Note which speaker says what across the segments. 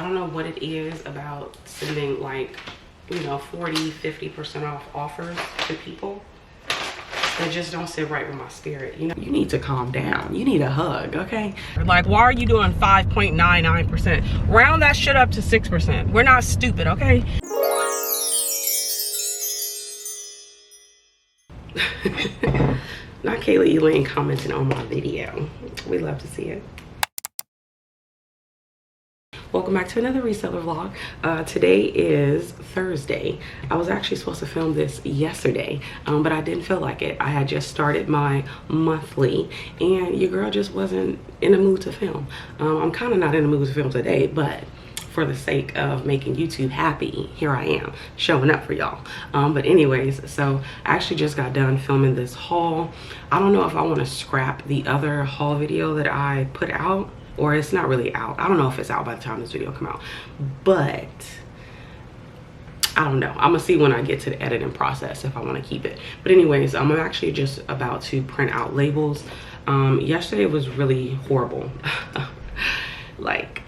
Speaker 1: don't know what it is about sending like, you know, 40-50% off offers to people that just don't sit right with my spirit. You know, you need to calm down. You need a hug, okay? Like, why are you doing 5.99%? Round that shit up to 6%. We're not stupid, okay? Not Kayla Elaine commenting on my video. We love to see it. Welcome back to another reseller vlog. Today is Thursday. I was actually supposed to film this yesterday, but I didn't feel like it. I had just started my monthly and your girl just wasn't in the mood to film. I'm kind of not in the mood to film today, but for the sake of making YouTube happy, here I am showing up for y'all. But anyways, so I actually just got done filming this haul. I don't know if I want to scrap the other haul video that I put out, or it's not really out. I don't know if it's out by the time this video come out, but I don't know. I'm gonna see when I get to the editing process if I want to keep it. But anyways, I'm actually just about to print out labels. Yesterday was really horrible. Like,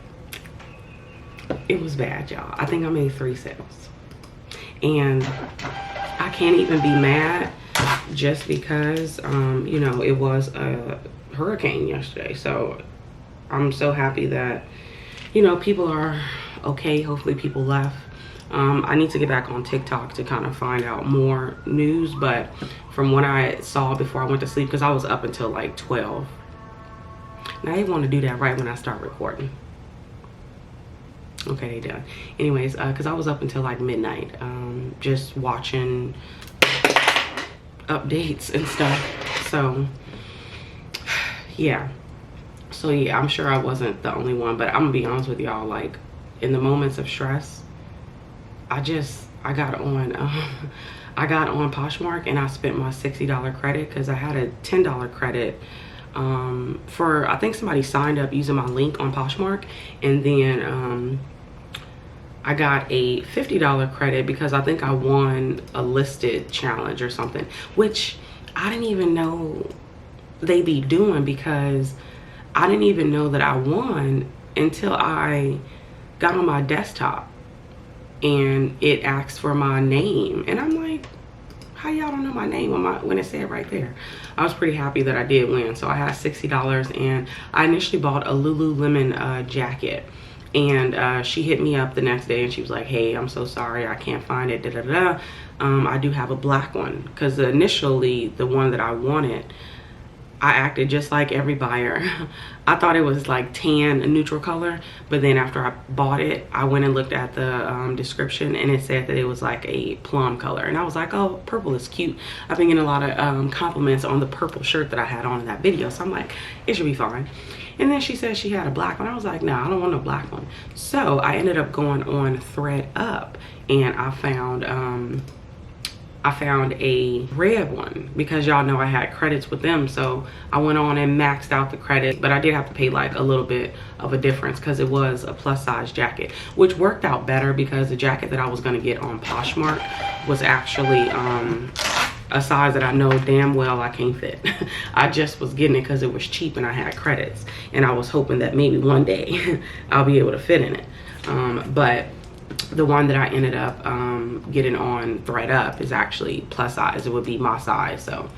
Speaker 1: it was bad, y'all. I think I made 3 sales, and I can't even be mad just because you know, it was a hurricane yesterday. So I'm so happy that, you know, people are okay. Hopefully people left. I need to get back on TikTok to kind of find out more news, but from what I saw before I went to sleep, because I was up until like 12. Now I want to do that right when I start recording. Okay, they done. Anyways, because I was up until like midnight, just watching updates and stuff. So yeah. So yeah, I'm sure I wasn't the only one, but I'm gonna be honest with y'all, like in the moments of stress, I got on Poshmark and I spent my $60 credit because I had a $10 credit for, I think somebody signed up using my link on Poshmark, and then I got a $50 credit because I think I won a listed challenge or something, which I didn't even know they be doing, because I didn't even know that I won until I got on my desktop and it asked for my name. And I'm like, how y'all don't know my name when it said right there? I was pretty happy that I did win. So I had $60, and I initially bought a Lululemon jacket. And she hit me up the next day and she was like, hey, I'm so sorry, I can't find it, da da da. I do have a black one, because initially the one that I wanted, I acted just like every buyer. I thought it was like tan, a neutral color, but then after I bought it, I went and looked at the description and it said that it was like a plum color. And I was like, oh, purple is cute. I've been getting a lot of compliments on the purple shirt that I had on in that video. So I'm like, it should be fine. And then she said she had a black one. I was like, no, I don't want a black one. So I ended up going on ThreadUp and I found a red one, because y'all know I had credits with them. So I went on and maxed out the credit, but I did have to pay like a little bit of a difference because it was a plus size jacket, which worked out better because the jacket that I was gonna get on Poshmark was actually a size that I know damn well I can't fit. I just was getting it because it was cheap and I had credits, and I was hoping that maybe one day I'll be able to fit in it. But the one that I ended up getting on ThreadUp is actually plus size. It would be my size, so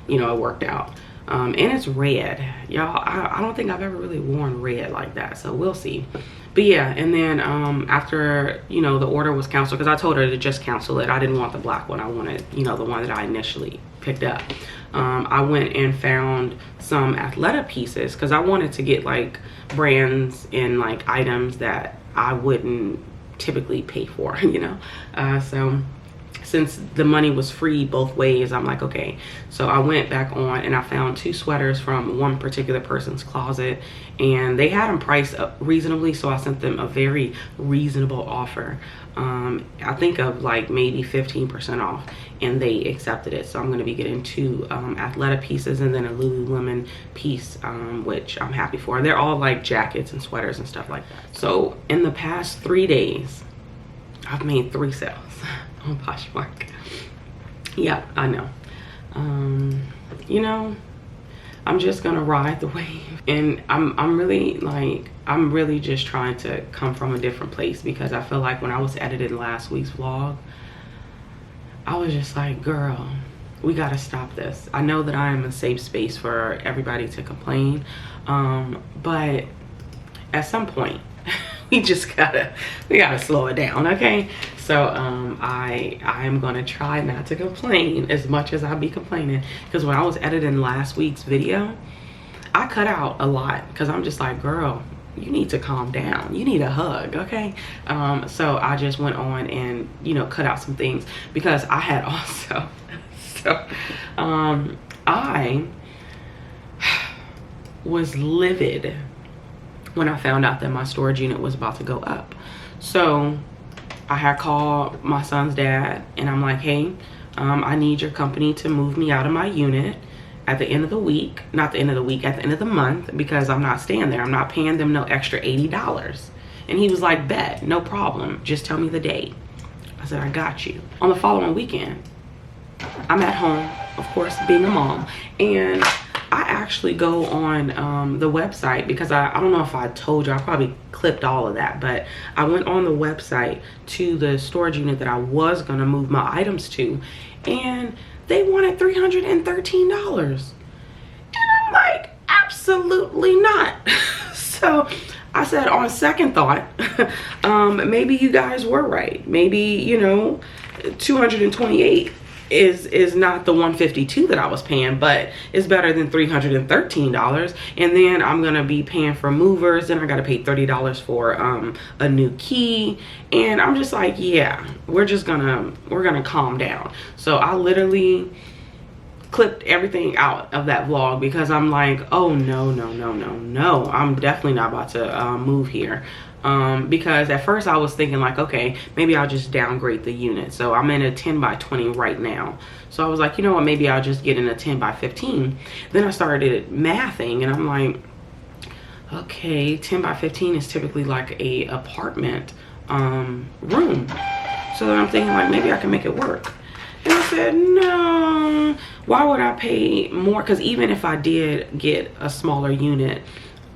Speaker 1: you know, it worked out. And it's red, y'all. I don't think I've ever really worn red like that, so we'll see. But yeah, and then after, you know, the order was canceled, because I told her to just cancel it. I didn't want the black one. I wanted, you know, the one that I initially picked up. I went and found some Athleta pieces because I wanted to get like brands and like items that I wouldn't typically pay for, you know. So since the money was free both ways, I'm like, okay. So I went back on and I found 2 sweaters from one particular person's closet, and they had them priced up reasonably, so I sent them a very reasonable offer. I think of like maybe 15% off, and they accepted it. So I'm going to be getting 2 Athleta pieces and then a Lululemon piece, which I'm happy for. They're all like jackets and sweaters and stuff like that. So in the past 3 days, I've made 3 sales on Poshmark. Yeah, I know. You know, I'm just gonna ride the wave. And I'm really just trying to come from a different place, because I feel like when I was editing last week's vlog, I was just like, girl, we gotta stop this. I know that I am a safe space for everybody to complain, but at some point we gotta slow it down, okay? So I am gonna try not to complain as much as I be complaining, because when I was editing last week's video, I cut out a lot, because I'm just like, girl, you need to calm down, you need a hug, okay? So I just went on and, you know, cut out some things, because I had also I was livid when I found out that my storage unit was about to go up. So I had called my son's dad, and I'm like, hey, I need your company to move me out of my unit at the end of the week, not the end of the week, at the end of the month, because I'm not staying there. I'm not paying them no extra $80. And he was like, bet, no problem, just tell me the date. I said, I got you. On the following weekend, I'm at home, of course, being a mom, and I actually go on the website, because I don't know if I told you, I probably clipped all of that, but I went on the website to the storage unit that I was gonna move my items to, and they wanted $313. And I'm like, absolutely not. So I said, on second thought, maybe you guys were right. Maybe, you know, 228 is not the 152 that I was paying, but it's better than $313. And then I'm gonna be paying for movers, and I gotta pay $30 for a new key. And I'm just like, yeah, we're gonna calm down. So I literally clipped everything out of that vlog, because I'm like, oh no, I'm definitely not about to move here. Because at first I was thinking like, okay, maybe I'll just downgrade the unit. So I'm in a 10 by 20 right now. So I was like, you know what, maybe I'll just get in a 10 by 15. Then I started mathing, and I'm like, okay, 10 by 15 is typically like a apartment room. So then I'm thinking like, maybe I can make it work. And I said, no, why would I pay more? Because even if I did get a smaller unit,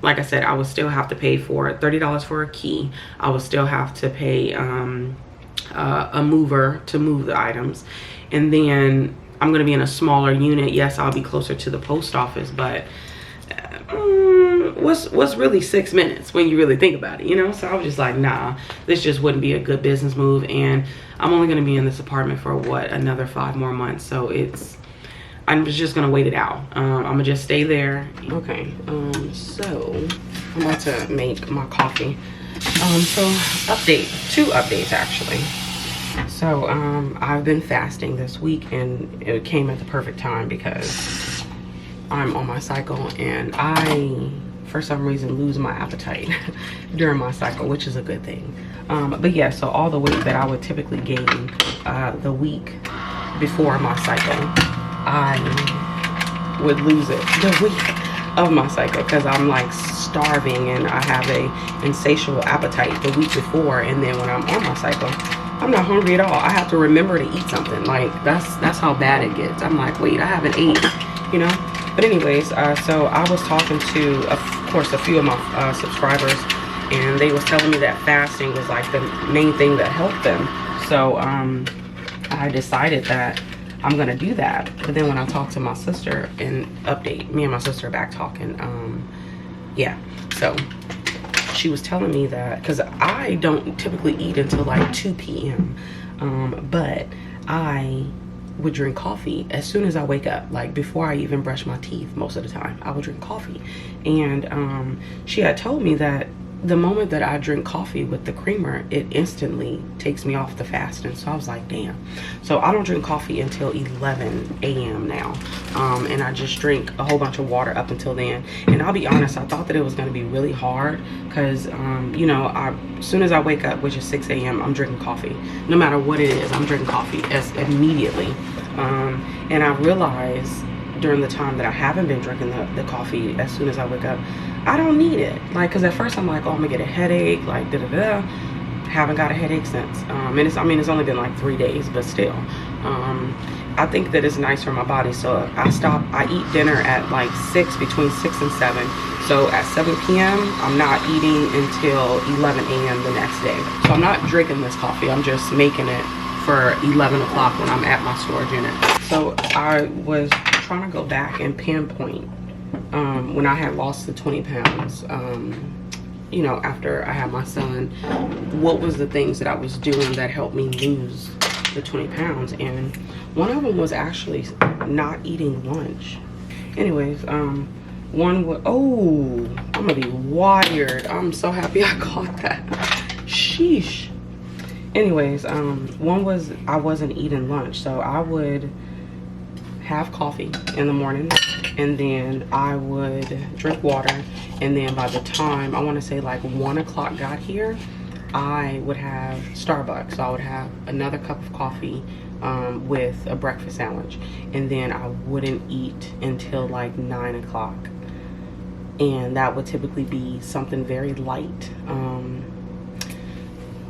Speaker 1: like I said, I would still have to pay for $30 for a key. I would still have to pay a mover to move the items. And then I'm gonna be in a smaller unit. Yes, I'll be closer to the post office, but what's really 6 minutes when you really think about it, you know? So I was just like, nah, this just wouldn't be a good business move. And I'm only gonna be in this apartment for what, another 5 more months. So I'm just gonna wait it out. I'm gonna just stay there. Okay, so I'm about to make my coffee. So two updates actually. So I've been fasting this week, and it came at the perfect time because I'm on my cycle, and I, for some reason, lose my appetite during my cycle, which is a good thing. But yeah, so all the weight that I would typically gain the week before my cycle, I would lose it the week of my cycle, because I'm like starving and I have a insatiable appetite the week before, and then when I'm on my cycle, I'm not hungry at all. I have to remember to eat something. Like that's how bad it gets. I'm like, wait, I haven't ate, you know? But anyways, so I was talking to, of course, a few of my subscribers, and they was telling me that fasting was like the main thing that helped them. So I decided that I'm gonna do that. But then when I talked to my sister, and update, me and my sister are back talking, yeah, so she was telling me that, because I don't typically eat until like 2 p.m. But I would drink coffee as soon as I wake up, like before I even brush my teeth. Most of the time I would drink coffee, and she had told me that the moment that I drink coffee with the creamer, it instantly takes me off the fast. And so I was like, damn. So I don't drink coffee until 11 a.m. now, and I just drink a whole bunch of water up until then. And I'll be honest, I thought that it was going to be really hard, because you know, as soon as I wake up, which is 6 a.m., I'm drinking coffee. No matter what it is, I'm drinking coffee immediately. And I realized during the time that I haven't been drinking the coffee as soon as I wake up, I don't need it. Like, because at first I'm like, oh, I'm gonna get a headache, like da-da-da. Haven't got a headache since. And it's only been like 3 days, but still. I think that it's nice for my body. So I eat dinner at like between 6 and 7. So at 7 p.m. I'm not eating until 11 a.m. the next day. So I'm not drinking this coffee, I'm just making it for 11 o'clock when I'm at my storage unit. So I was trying to go back and pinpoint when I had lost the 20 pounds, you know, after I had my son, what was the things that I was doing that helped me lose the 20 pounds. And one of them was actually not eating lunch. Anyways, one was, oh, I'm gonna be wired. I'm so happy I caught that. Sheesh. Anyways, one was I wasn't eating lunch, so I would have coffee in the morning, and then I would drink water, and then by the time I want to say like 1 o'clock got here, I would have Starbucks. So I would have another cup of coffee with a breakfast sandwich, and then I wouldn't eat until like 9 o'clock, and that would typically be something very light,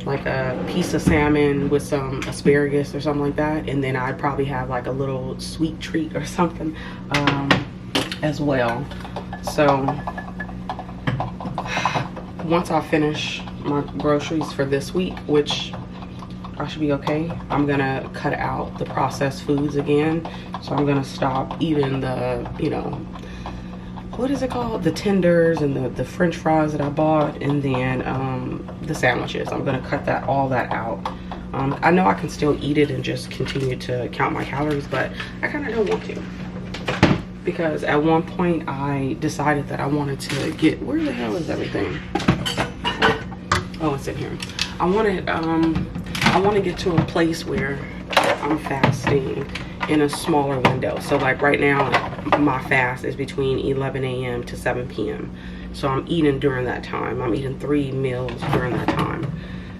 Speaker 1: like a piece of salmon with some asparagus or something like that, and then I'd probably have like a little sweet treat or something as well. So once I finish my groceries for this week, which I should be okay, I'm gonna cut out the processed foods again. So I'm gonna stop eating the, you know, what is it called, the tenders and the french fries that I bought, and then the sandwiches. I'm gonna cut all that out. I know I can still eat it and just continue to count my calories, but I kind of don't want to, because at one point I decided that I wanted to get, where the hell is everything? Oh, it's in here. I want to get to a place where I'm fasting in a smaller window. So like right now my fast is between 11 a.m. to 7 p.m. so I'm eating during that time. I'm eating 3 meals during that time,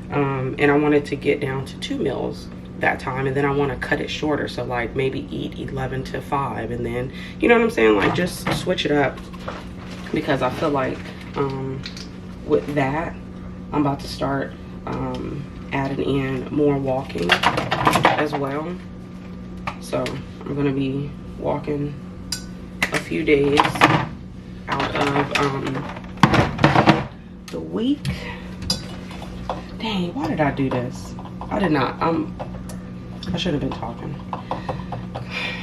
Speaker 1: and I wanted to get down to 2 meals that time, and then I want to cut it shorter, so like maybe eat 11 to 5, and then, you know what I'm saying, like just switch it up, because I feel like with that I'm about to start adding in more walking as well. So I'm gonna be walking a few days out of the week. Dang, why did I do this? I did not. I should have been talking.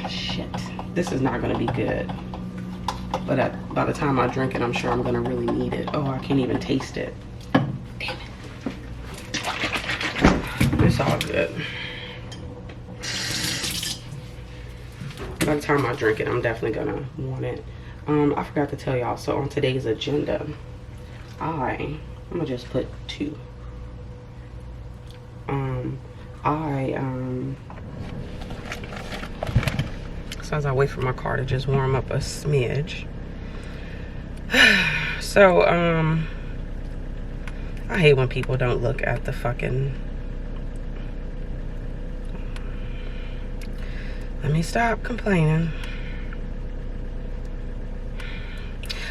Speaker 1: Shit, this is not gonna be good. But by the time I drink it, I'm sure I'm gonna really need it. Oh, I can't even taste it. Damn it. It's all good. By the time I drink it, I'm definitely gonna want it. I forgot to tell y'all, so on today's agenda, I'm gonna just put 2. So as I wait for my car to just warm up a smidge. So, I hate when people don't look at the fucking, let me stop complaining.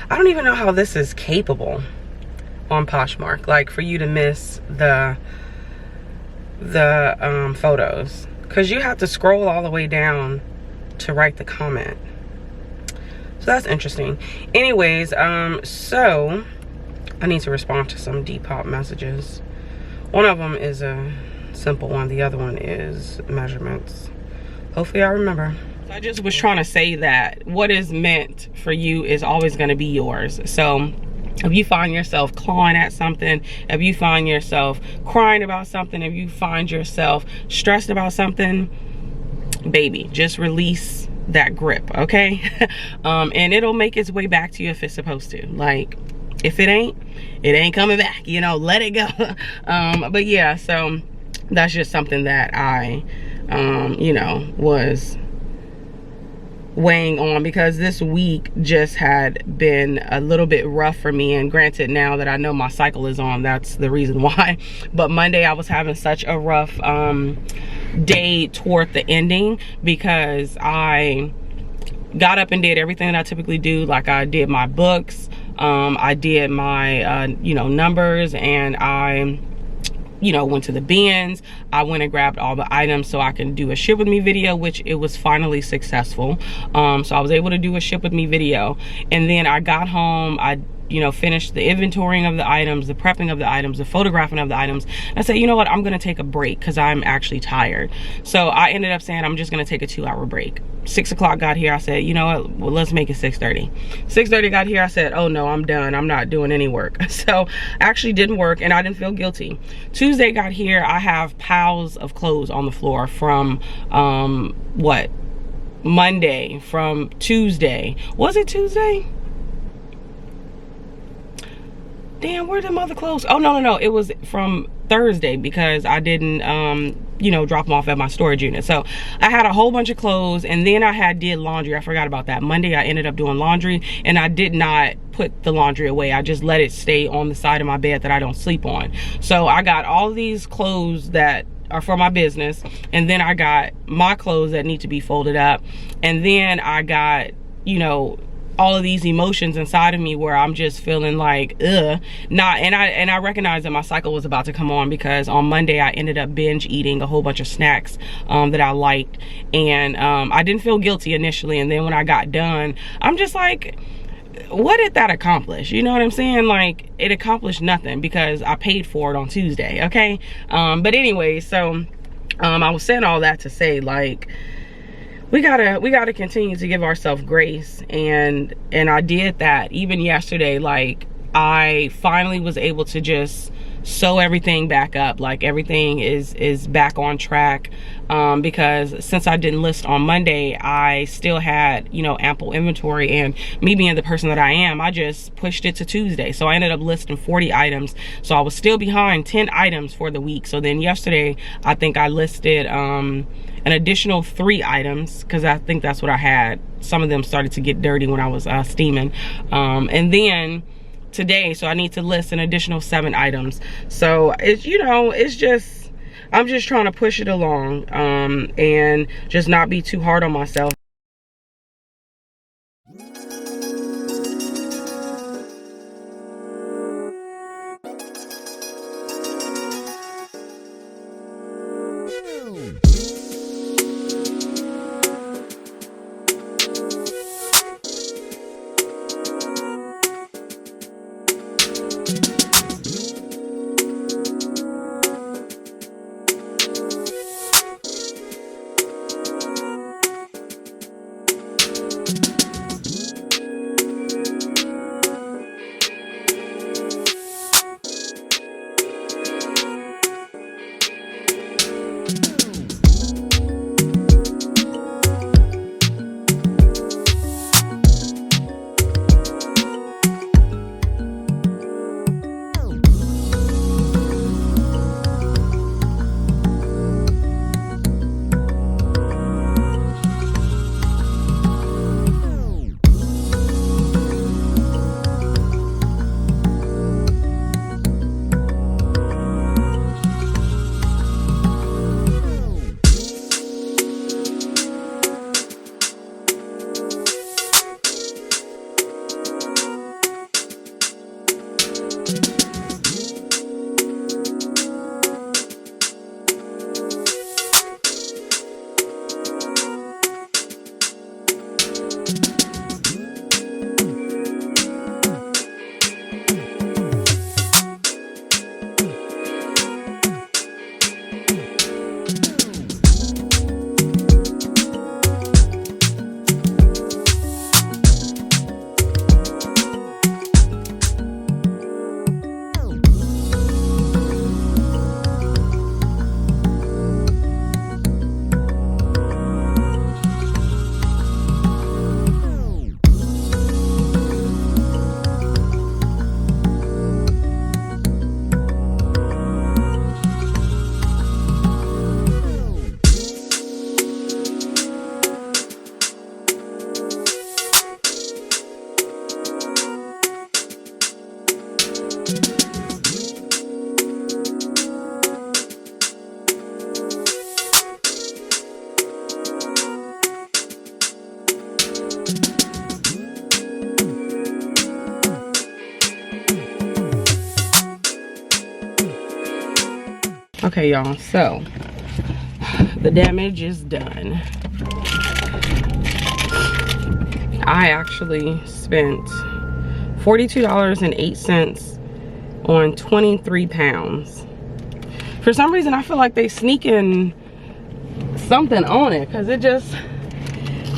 Speaker 1: I don't even know how this is capable on Poshmark, like for you to miss the photos, because you have to scroll all the way down to write the comment. So that's interesting. Anyways, so I need to respond to some 𝕃𝕀ℕ𝕂 messages. One of them is a simple one, the other one is measurements. Hopefully I remember. I just was trying to say that what is meant for you is always going to be yours. So if you find yourself clawing at something, if you find yourself crying about something, if you find yourself stressed about something, baby, just release that grip, okay? And it'll make its way back to you if it's supposed to. Like, if it ain't coming back, you know, let it go. But yeah, so that's just something that I you know, was weighing on, because this week just had been a little bit rough for me. And granted, now that I know my cycle is on, that's the reason why. But Monday I was having such a rough day toward the ending, because I got up and did everything that I typically do. Like, I did my books, I did my you know, numbers, and I you know, went to the bins. I went and grabbed all the items so I can do a ship with me video, which it was finally successful. So I was able to do a ship with me video. And then I got home, I, you know, finished the inventorying of the items, the prepping of the items, the photographing of the items. I said, you know what, I'm gonna take a break because I'm actually tired. So I ended up saying I'm just gonna take a 2-hour break. 6 o'clock got here, I said, you know what, well, let's make it 6:30. 6:30 got here, I said, oh no, I'm done, I'm not doing any work. So I actually didn't work and I didn't feel guilty. Tuesday got here, I have piles of clothes on the floor from what, Monday, from Tuesday. Was it Tuesday? Damn, where did the other clothes? Oh, no, it was from Thursday because I didn't, you know, drop them off at my storage unit. So I had a whole bunch of clothes, and then I did laundry. I forgot about that. Monday, I ended up doing laundry, and I did not put the laundry away. I just let it stay on the side of my bed that I don't sleep on. So I got all of these clothes that are for my business, and then I got my clothes that need to be folded up, and then I got, you know, all of these emotions inside of me where I'm just feeling like and I recognized that my cycle was about to come on because on Monday I ended up binge eating a whole bunch of snacks that I liked, and I didn't feel guilty initially, and then when I got done, I'm just like, what did that accomplish? You know what I'm saying? Like, it accomplished nothing because I paid for it on Tuesday, okay? But anyway, so I was saying all that to say, like, we gotta continue to give ourselves grace, and I did that even yesterday. Like, I finally was able to just sew everything back up. Like, everything is back on track, because since I didn't list on Monday, I still had, you know, ample inventory, and me being the person that I am, I just pushed it to Tuesday. So I ended up listing 40 items. So I was still behind 10 items for the week. So then yesterday, I think I listed an additional 3 items because I think that's what I had. Some of them started to get dirty when I was steaming. And then today, so I need to list an additional 7 items. So it's, you know, it's just, I'm just trying to push it along, and just not be too hard on myself. Okay, y'all, so the damage is done. I actually spent $42.08 on 23 pounds. For some reason, I feel like they sneaking something on it, because it just,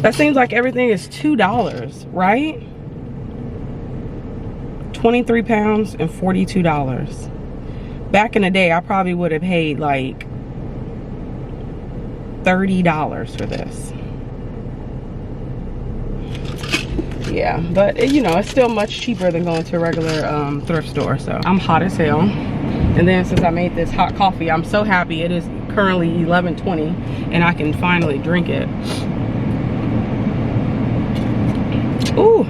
Speaker 1: that seems like everything is $2, right? 23 pounds and $42. Back in the day, I probably would have paid like $30 for this. Yeah, but you know, it's still much cheaper than going to a regular thrift store. So I'm hot as hell. And then since I made this hot coffee, I'm so happy. It is currently 11:20 and I can finally drink it. Ooh.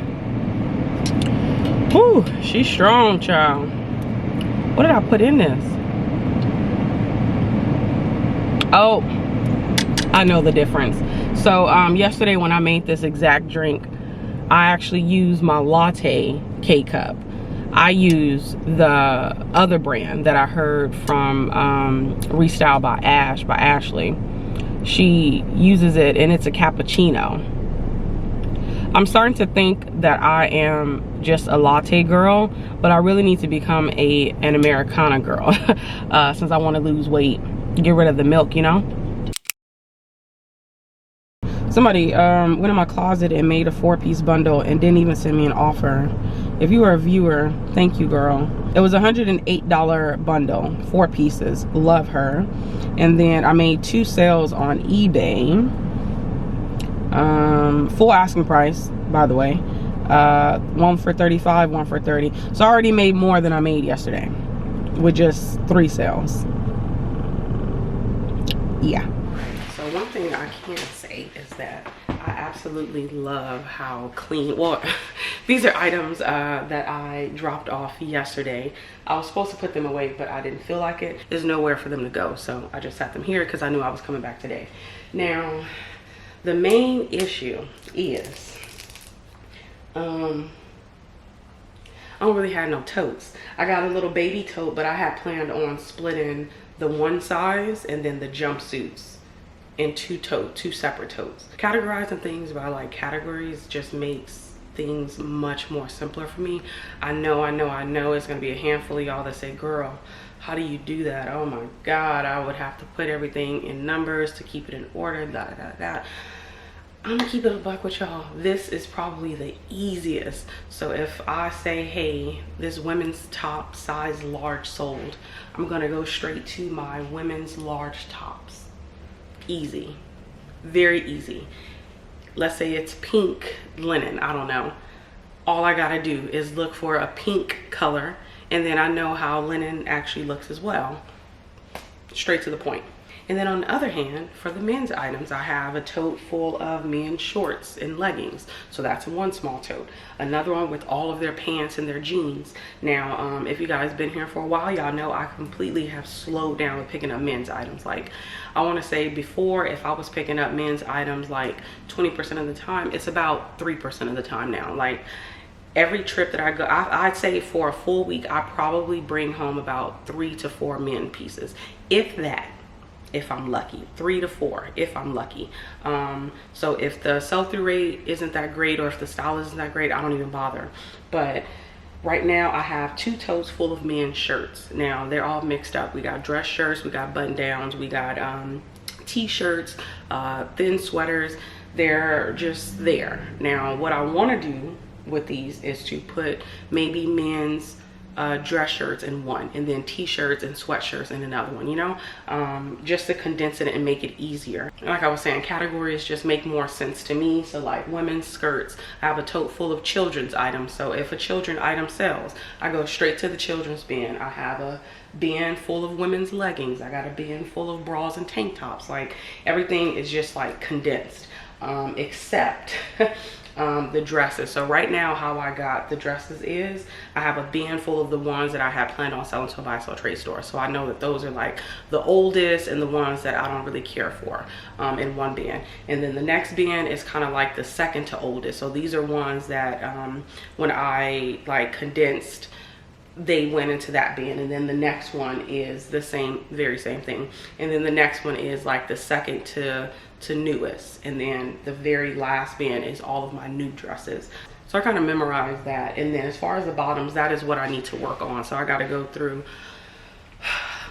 Speaker 1: Ooh, she's strong, child. What did I put in this? Oh, I know the difference. So yesterday when I made this exact drink, I actually used my latte K-cup. I use the other brand that I heard from Reseller by Ashley. She uses it and it's a cappuccino. I'm starting to think that I am just a latte girl, but I really need to become an Americana girl since I want to lose weight, get rid of the milk, you know. Somebody went in my closet and made a 4-piece bundle and didn't even send me an offer. If you are a viewer, thank you, girl. It was a $108 bundle, 4 pieces. Love her. And then I made 2 sales on eBay. Full asking price, by the way. One for $35, one for $30. So I already made more than I made yesterday with just 3 sales. Yeah. So one thing I can say is that I absolutely love how clean, well, these are items that I dropped off yesterday. I was supposed to put them away, but I didn't feel like it. There's nowhere for them to go, so I just sat them here because I knew I was coming back today. Now, the main issue is, I don't really have no totes. I got a little baby tote, but I had planned on splitting the one size and then the jumpsuits in 2 separate totes. Categorizing things by like categories just makes things much more simpler for me. I know it's gonna be a handful of y'all that say, girl, how do you do that? Oh my God, I would have to put everything in numbers to keep it in order, I'm gonna keep it a buck with y'all. This is probably the easiest. So if I say, hey, this women's top size large sold, I'm gonna go straight to my women's large tops. Easy, very easy. Let's say it's pink linen, I don't know. All I gotta do is look for a pink color, and then I know how linen actually looks as well. Straight to the point. And then on the other hand, for the men's items, I have a tote full of men's shorts and leggings. So that's one small tote. Another one with all of their pants and their jeans. Now, if you guys been here for a while, y'all know I completely have slowed down with picking up men's items. Like, I want to say before, if I was picking up men's items like 20% of the time, it's about 3% of the time now. Like, every trip that I go, I'd say for a full week, I probably bring home about 3 to 4 men pieces, if that. If I'm lucky, 3 to 4 if I'm lucky. So if the sell-through rate isn't that great, or if the style isn't that great, I don't even bother. But right now I have 2 totes full of men's shirts. Now they're all mixed up. We got dress shirts, we got button downs, we got t-shirts, thin sweaters. They're just there. Now what I want to do with these is to put maybe men's dress shirts in one, and then t-shirts and sweatshirts in another one, you know, just to condense it and make it easier. Like I was saying, categories just make more sense to me. So like women's skirts, I have a tote full of children's items. So if a children item sells, I go straight to the children's bin. I have a bin full of women's leggings. I got a bin full of bras and tank tops. Like, everything is just like condensed, except the dresses. So right now, how I got the dresses is I have a bin full of the ones that I had planned on selling to a buy sell trade store. So I know that those are like the oldest and the ones that I don't really care for, in one bin. And then the next bin is kind of like the second to oldest. So these are ones that when I like condensed they went into that bin, and then the next one is the very same thing, and then the next one is like the second to newest, and then the very last bin is all of my new dresses. So I kind of memorized that. And then as far as the bottoms, that is what I need to work on. So I got to go through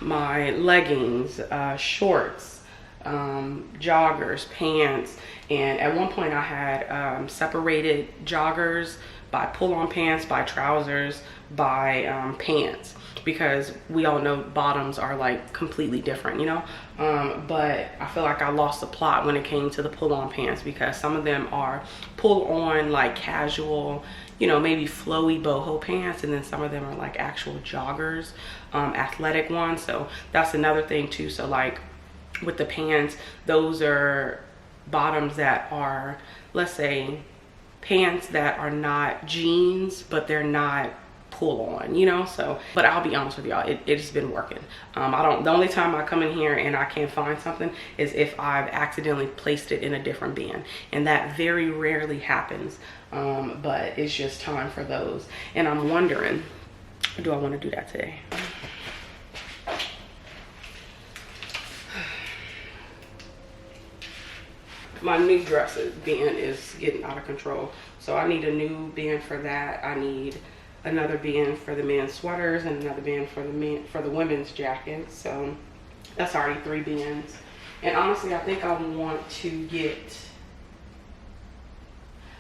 Speaker 1: my leggings, shorts, joggers, pants, and at one point I had separated joggers by pull-on pants, by trousers, by pants, because we all know bottoms are like completely different, you know. But I feel like I lost the plot when it came to the pull-on pants, because some of them are pull-on like casual, you know, maybe flowy boho pants, and then some of them are like actual joggers, athletic ones. So that's another thing too. So like with the pants, those are bottoms that are, let's say, pants that are not jeans, but they're not pull on, you know. So, but I'll be honest with y'all, it's been working. The only time I come in here and I can't find something is if I've accidentally placed it in a different bin, and that very rarely happens. But it's just time for those, and I'm wondering, do I want to do that today? My new dresses bin is getting out of control, so I need a new bin for that. I need another bin for the men's sweaters and another bin for the women's jackets. So that's already 3 bins. And honestly, I think I want to get,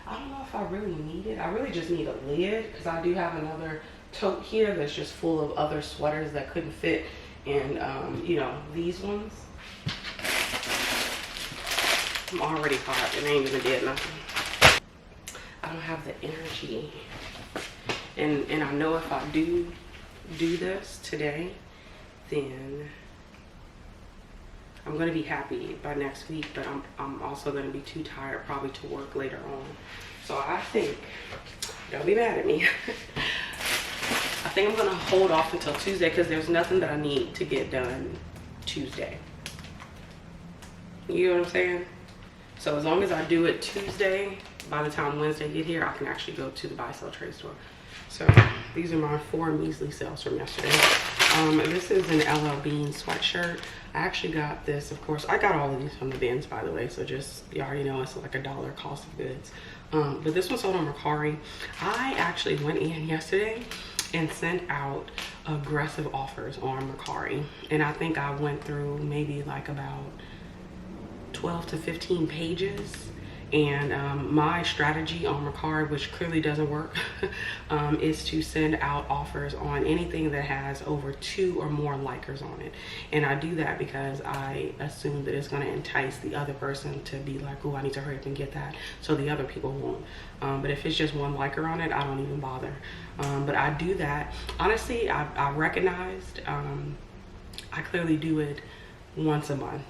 Speaker 1: I don't know if I really need it. I really just need a lid, because I do have another tote here that's just full of other sweaters that couldn't fit in, you know, these ones. I'm already hot and I ain't even did nothing. I don't have the energy. And I know if I do this today, then I'm gonna be happy by next week, but I'm also gonna be too tired probably to work later on. So I think, don't be mad at me, I think I'm gonna hold off until Tuesday, because there's nothing that I need to get done Tuesday. You know what I'm saying? So as long as I do it Tuesday, by the time Wednesday get here, I can actually go to the buy sell trade store. So these are my 4 measly sales from yesterday. This is an LL Bean sweatshirt. I actually got this, of course, I got all of these from the bins, by the way, so just, you already know it's like $1 cost of goods. But this one sold on Mercari. I actually went in yesterday and sent out aggressive offers on Mercari, and I think I went through maybe like about 12 to 15 pages. And my strategy on Mercari, which clearly doesn't work, is to send out offers on anything that has over 2 or more likers on it. And I do that because I assume that it's going to entice the other person to be like, oh, I need to hurry up and get that, so the other people won't. But if it's just 1 liker on it, I don't even bother. But I do that. Honestly, I recognized I clearly do it once a month.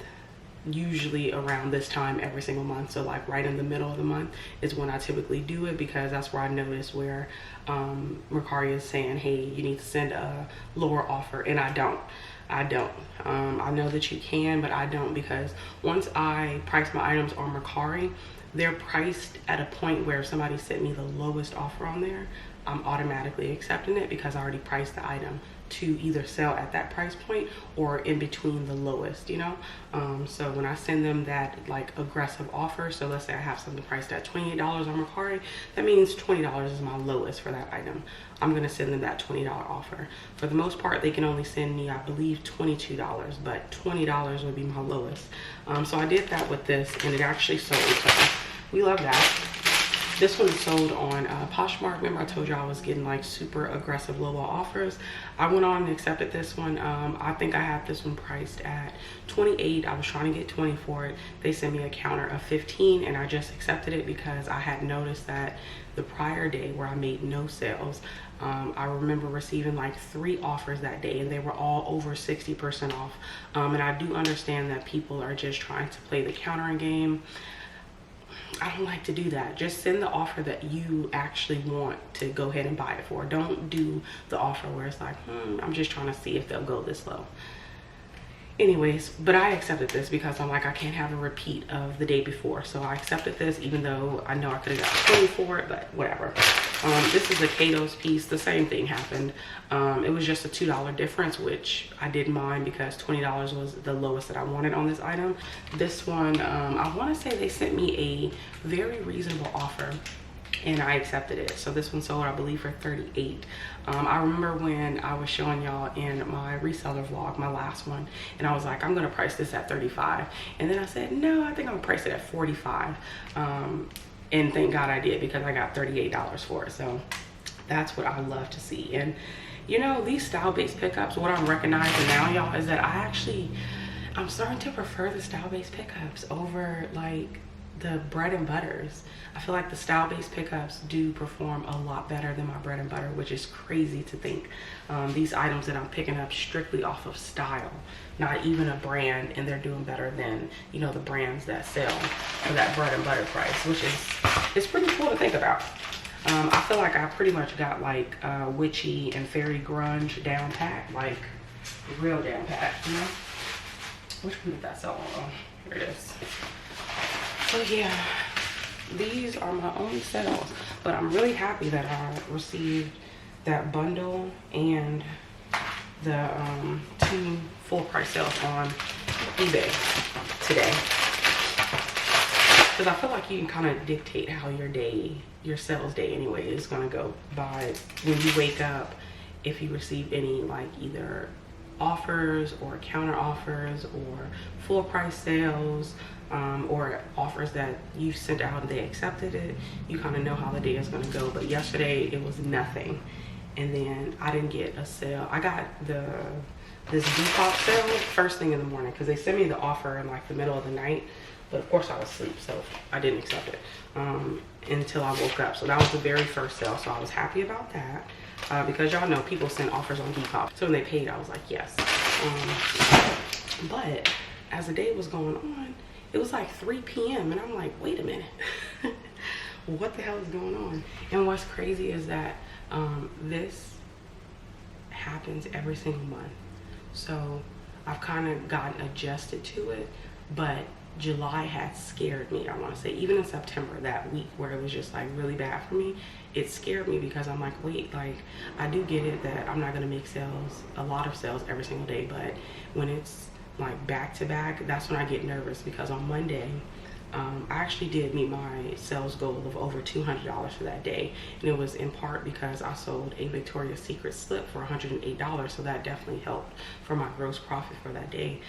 Speaker 1: Usually around this time every single month, so like right in the middle of the month is when I typically do it, because that's where I notice where Mercari is saying, hey, you need to send a lower offer, and I don't. I know that you can, but I don't, because once I price my items on Mercari, they're priced at a point where if somebody sent me the lowest offer on there, I'm automatically accepting it, because I already priced the item to either sell at that price point or in between the lowest, you know. So when I send them that like aggressive offer, so let's say I have something priced at $28 on Mercari, that means $20 is my lowest for that item. I'm gonna send them that $20 offer. For the most part, they can only send me, I believe, $22, but $20 would be my lowest. So I did that with this, and it actually sold. So we love that. This one sold on Poshmark. Remember I told you I was getting like super aggressive low offers? I went on and accepted this one. I think I had this one priced at 28. I was trying to get 20 for it. They sent me a counter of 15, and I just accepted it because I had noticed that the prior day where I made no sales, I remember receiving like 3 offers that day, and they were all over 60% off. And I do understand that people are just trying to play the countering game. I don't like to do that. Just send the offer that you actually want to go ahead and buy it for. Don't do the offer where it's like, I'm just trying to see if they'll go this low. Anyways, but I accepted this because I'm like, I can't have a repeat of the day before. So I accepted this, even though I know I could have got 20 for it, but whatever. This is a Kato's piece. The same thing happened. It was just a $2 difference, which I didn't mind because $20 was the lowest that I wanted on this item. This one, I want to say they sent me a very reasonable offer and I accepted it. So this one sold, I believe, for $38. I remember when I was showing y'all in my reseller vlog, my last one, and I was like, I'm gonna price this at $35. And then I said, no, I think I'm gonna price it at $45. And thank God I did, because I got $38 for it. So that's what I love to see. And you know, these style-based pickups, what I'm recognizing now, y'all, is that I'm starting to prefer the style-based pickups over like the bread and butters. I feel like the style-based pickups do perform a lot better than my bread and butter, which is crazy to think. These items that I'm picking up strictly off of style, not even a brand, and they're doing better than, you know, the brands that sell for that bread and butter price, which is, it's pretty cool to think about. I feel like I pretty much got like witchy and fairy grunge down pat, like real down pat, you know? Which one did that sell on? Oh, here it is. So yeah, these are my only sales, but I'm really happy that I received that bundle and the 2 full price sales on eBay today. Because I feel like you can kind of dictate how your sales day anyway is gonna go by when you wake up, if you receive any like either offers or counter offers or full price sales, or offers that you sent out and they accepted it. You kind of know how the day is going to go. But yesterday it was nothing, and then I didn't get a sale. I got this Depop sale first thing in the morning, because they sent me the offer in like the middle of the night, but of course I was asleep, so I didn't accept it until I woke up. So that was the very first sale, so I was happy about that, because y'all know people send offers on Depop. So when they paid, I was like, yes. But as the day was going on, it was like 3 p.m. and I'm like, wait a minute. What the hell is going on? And what's crazy is that this happens every single month. So I've kind of gotten adjusted to it, but July had scared me, I want to say. Even in September, that week where it was just like really bad for me, it scared me, because I'm like, wait, like I do get it that I'm not going to make sales, a lot of sales every single day, but when it's like back to back, that's when I get nervous. Because on Monday I actually did meet my sales goal of over $200 for that day, and it was in part because I sold a Victoria's Secret slip for $108, so that definitely helped for my gross profit for that day.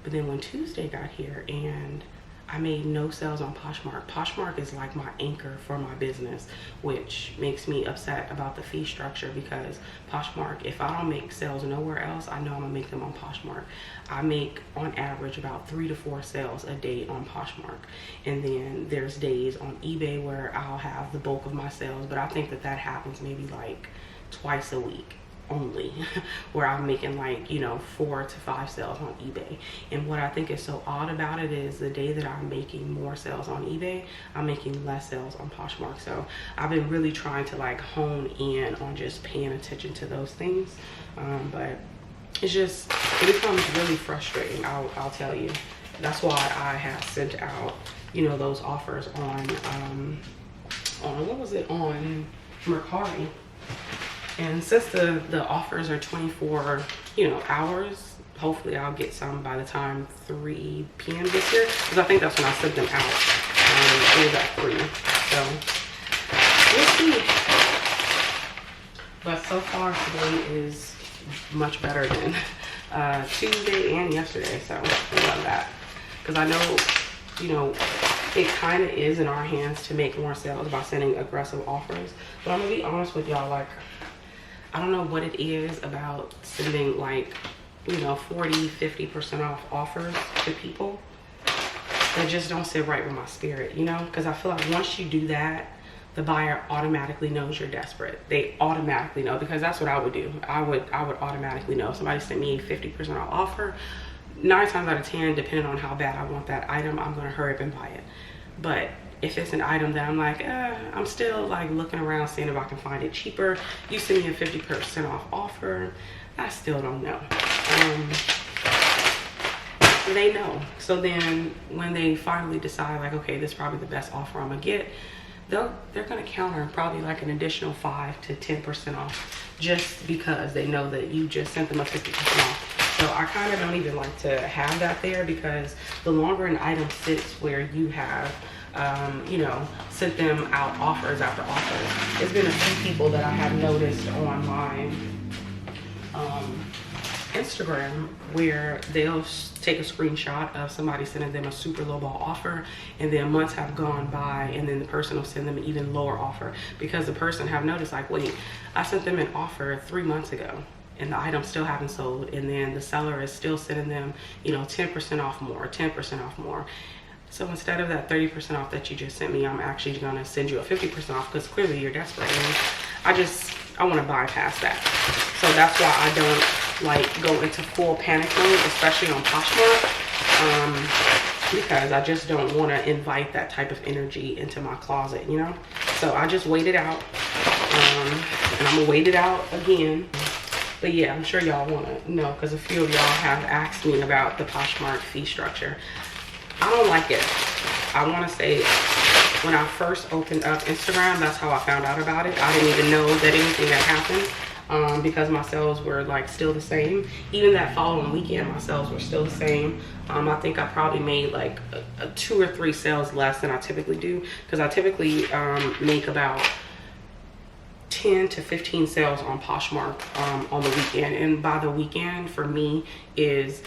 Speaker 1: But then when Tuesday got here and I made no sales on Poshmark. Poshmark is like my anchor for my business, which makes me upset about the fee structure, because Poshmark, if I don't make sales nowhere else, I know I'm gonna make them on Poshmark. I make on average about 3 to 4 sales a day on Poshmark. And then there's days on eBay where I'll have the bulk of my sales, but I think that happens maybe like twice a week only, where I'm making like, you know, 4 to 5 sales on eBay. And what I think is so odd about it is the day that I'm making more sales on eBay, I'm making less sales on Poshmark. So I've been really trying to like hone in on just paying attention to those things, but it's just, it becomes really frustrating, I'll tell you. That's why I have sent out, you know, those offers on what was it, on Mercari. And since the offers are 24, you know, hours, hopefully I'll get some by the time 3 p.m. gets here, because I think that's when I sent them out. It was at 3, so we'll see. But so far today is much better than Tuesday and yesterday, so I love that. Because I know, you know, it kind of is in our hands to make more sales by sending aggressive offers. But I'm gonna be honest with y'all, like, I don't know what it is about sending like, you know, 40-50% off offers to people that just don't sit right with my spirit, you know? Because I feel like once you do that, the buyer automatically knows you're desperate. They automatically know, because that's what I would do. I would automatically know. If somebody sent me a 50% off offer, 9 times out of 10, depending on how bad I want that item, I'm gonna hurry up and buy it. But if it's an item that I'm like, I'm still like looking around seeing if I can find it cheaper, you send me a 50% off offer, I still don't know. They know. So then when they finally decide like, okay, this is probably the best offer I'm gonna get, they're gonna counter probably like an additional 5 to 10% off, just because they know that you just sent them a 50% off. So I kind of don't even like to have that there, because the longer an item sits where you have you know, sent them out offers after offers. There's been a few people that I have noticed on my Instagram where they'll take a screenshot of somebody sending them a super low ball offer, and then months have gone by and then the person will send them an even lower offer, because the person have noticed like, wait, I sent them an offer 3 months ago and the item still haven't sold, and then the seller is still sending them, you know, 10% off more, 10% off more. So instead of that 30% off that you just sent me, I'm actually gonna send you a 50% off, because clearly you're desperate. And I wanna bypass that. So that's why I don't like go into full panic mode, especially on Poshmark, because I just don't wanna invite that type of energy into my closet, you know? So I just wait it out, and I'm gonna wait it out again. But yeah, I'm sure y'all wanna know, because a few of y'all have asked me about the Poshmark fee structure. I don't like it. I want to say when I first opened up Instagram, that's how I found out about it. I didn't even know that anything had happened, because my sales were like still the same. Even that following weekend, my sales were still the same. I think I probably made like 2 or 3 sales less than I typically do, because I typically make about 10 to 15 sales on Poshmark on the weekend. And by the weekend for me is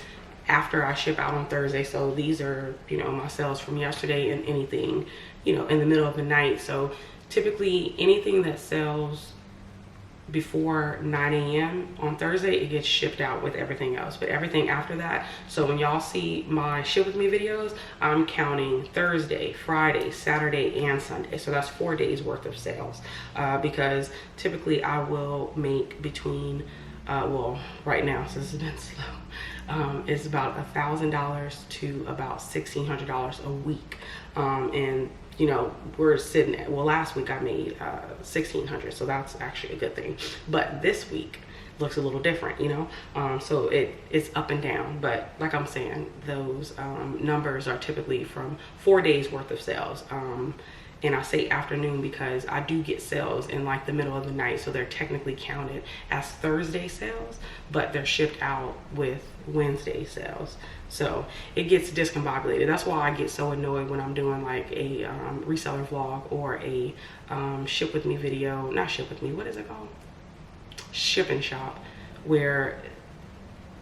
Speaker 1: after I ship out on Thursday. So these are, you know, my sales from yesterday and anything, you know, in the middle of the night. So typically anything that sells before 9 a.m. on Thursday, it gets shipped out with everything else. But everything after that, so when y'all see my ship with me videos, I'm counting Thursday, Friday, Saturday, and Sunday. So that's 4 days worth of sales, because typically I will make between well, right now, since it's been slow, it's about $1,000 to about $1,600 a week. And you know, we're sitting at, well, last week I made $1,600, so that's actually a good thing. But this week looks a little different, you know. So it's up and down, but like I'm saying, those numbers are typically from 4 days worth of sales. And I say afternoon because I do get sales in like the middle of the night, so they're technically counted as Thursday sales, but they're shipped out with Wednesday sales. So it gets discombobulated. That's why I get so annoyed when I'm doing like a reseller vlog or a ship with me video. Not ship with me, what is it called? Ship and shop, where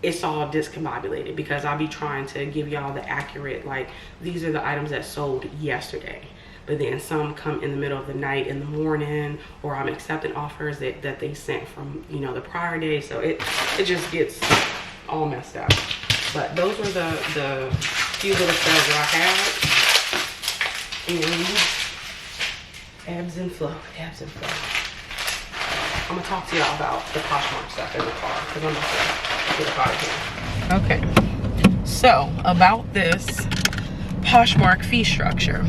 Speaker 1: it's all discombobulated, because I'll be trying to give y'all the accurate, like, these are the items that sold yesterday. But then some come in the middle of the night, in the morning, or I'm accepting offers that they sent from, you know, the prior day. So it just gets all messed up. But those were the few little sales that I had. And ebbs and flow, ebbs and flow. I'm gonna talk to y'all about the Poshmark stuff in the car, because I'm gonna get a car here. Okay, so about this Poshmark fee structure.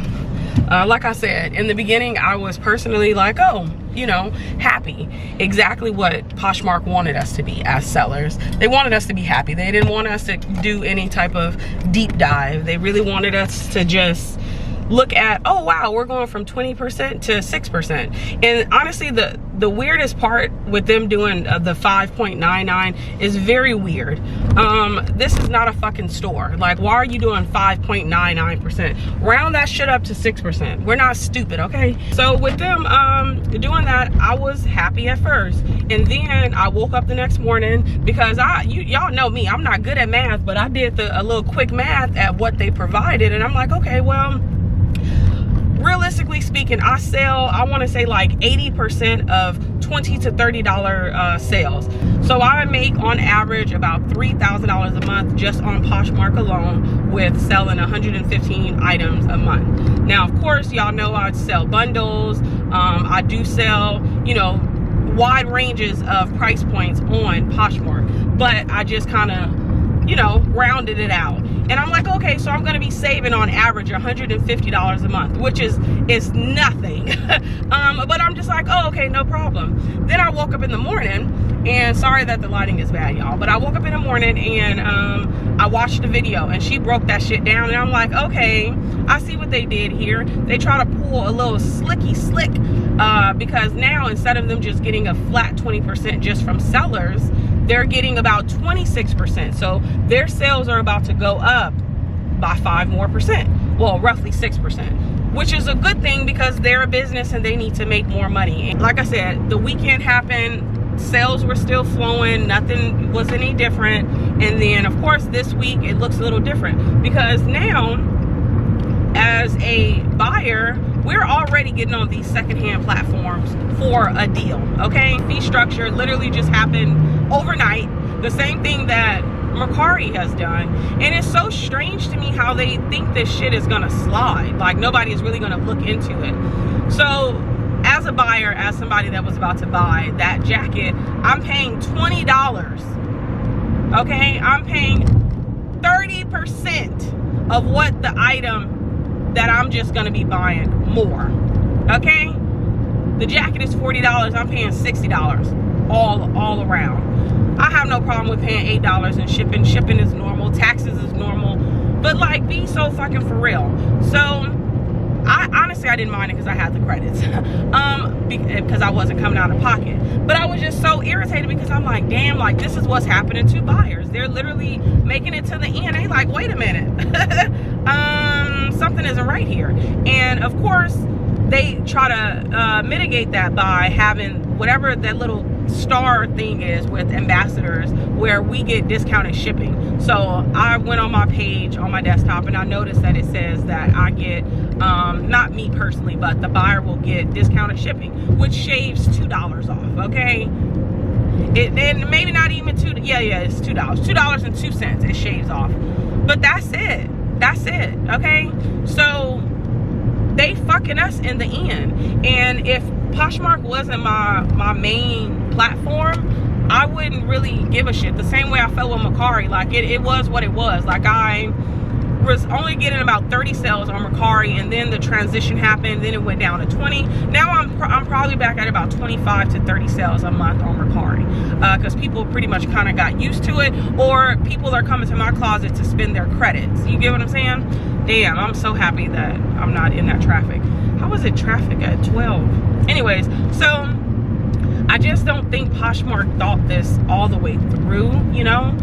Speaker 1: Like I said, in the beginning, I was personally like, oh, you know, happy. Exactly what Poshmark wanted us to be as sellers. They wanted us to be happy. They didn't want us to do any type of deep dive. They really wanted us to just look at, oh wow, we're going from 20% to 6%. And honestly, the weirdest part with them doing the 5.99 is very weird. This is not a fucking store. Like, why are you doing 5.99%? Round that shit up to 6%. We're not stupid, okay? So with them doing that, I was happy at first, and then I woke up the next morning, because y'all know me, I'm not good at math, but I did a little quick math at what they provided, and I'm like, okay, well, realistically speaking, I sell, I want to say like 80% of $20 to $30 sales. So I make on average about $3,000 a month just on Poshmark alone, with selling 115 items a month. Now, of course, y'all know I sell bundles. I do sell, you know, wide ranges of price points on Poshmark, but I just kind of, you know, rounded it out. And I'm like, okay, so I'm gonna be saving on average $150 a month, which is nothing. But I'm just like, oh, okay, no problem. Then I woke up in the morning, and sorry that the lighting is bad, y'all, but I woke up in the morning and I watched the video, and she broke that shit down, and I'm like, okay, I see what they did here. They try to pull a little slicky slick, because now instead of them just getting a flat 20% just from sellers, they're getting about 26%. So their sales are about to go up by 5% more. Well, roughly 6%, which is a good thing because they're a business and they need to make more money. And like I said, the weekend happened, sales were still flowing, nothing was any different. And then of course this week it looks a little different because now as a buyer, we're already getting on these secondhand platforms for a deal, okay? Fee structure literally just happened overnight. The same thing that Mercari has done. And it's so strange to me how they think this shit is gonna slide. Like nobody is really gonna look into it. So as a buyer, as somebody that was about to buy that jacket, I'm paying $20, okay? I'm paying 30% of what the item that I'm just gonna be buying more, okay? The jacket is $40, I'm paying $60 all around. I have no problem with paying $8 in shipping. Shipping is normal, taxes is normal, but like be so fucking for real. So I honestly didn't mind it because I had the credits, because I wasn't coming out of pocket. But I was just so irritated because I'm like, damn, like this is what's happening to buyers. They're literally making it to the end. They like, wait a minute, something isn't right here. And of course, they try to mitigate that by having whatever that little star thing is with ambassadors where we get discounted shipping. So I went on my page on my desktop and I noticed that it says that I get, not me personally, but the buyer will get discounted shipping, which shaves $2 off, okay? And maybe not even it's $2.02 it shaves off. But that's it, okay? So they fucking us in the end. And if Poshmark wasn't my main platform, I wouldn't really give a shit. The same way I felt with Mercari, like it was what it was. Like I was only getting about 30 sales on Mercari, and then the transition happened, then it went down to 20. Now I'm probably back at about 25 to 30 sales a month on Mercari, because people pretty much kind of got used to it, or people are coming to my closet to spend their credits. You get what I'm saying? Damn, I'm so happy that I'm not in that traffic. How was it traffic at 12? Anyways, so I just don't think Poshmark thought this all the way through, you know?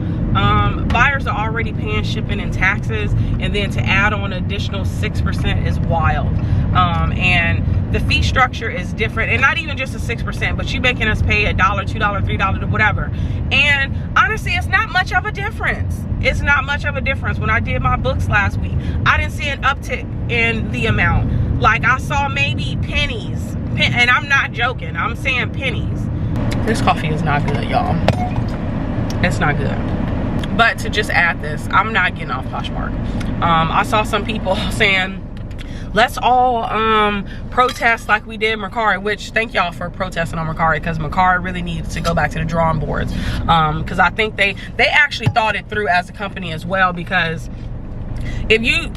Speaker 1: Buyers are already paying shipping and taxes, and then to add on additional 6% is wild. And the fee structure is different, and not even just a 6%, but you making us pay $1, $2, $3, whatever. And honestly, it's not much of a difference. It's not much of a difference. When I did my books last week, I didn't see an uptick in the amount. Like I saw maybe pennies, and I'm not joking, I'm saying pennies. This coffee is not good, y'all. It's not good. But to just add this, I'm not getting off Poshmark. I saw some people saying, let's all protest like we did Mercari, which thank y'all for protesting on Mercari, because Mercari really needs to go back to the drawing boards. Because I think they actually thought it through as a company as well, because if you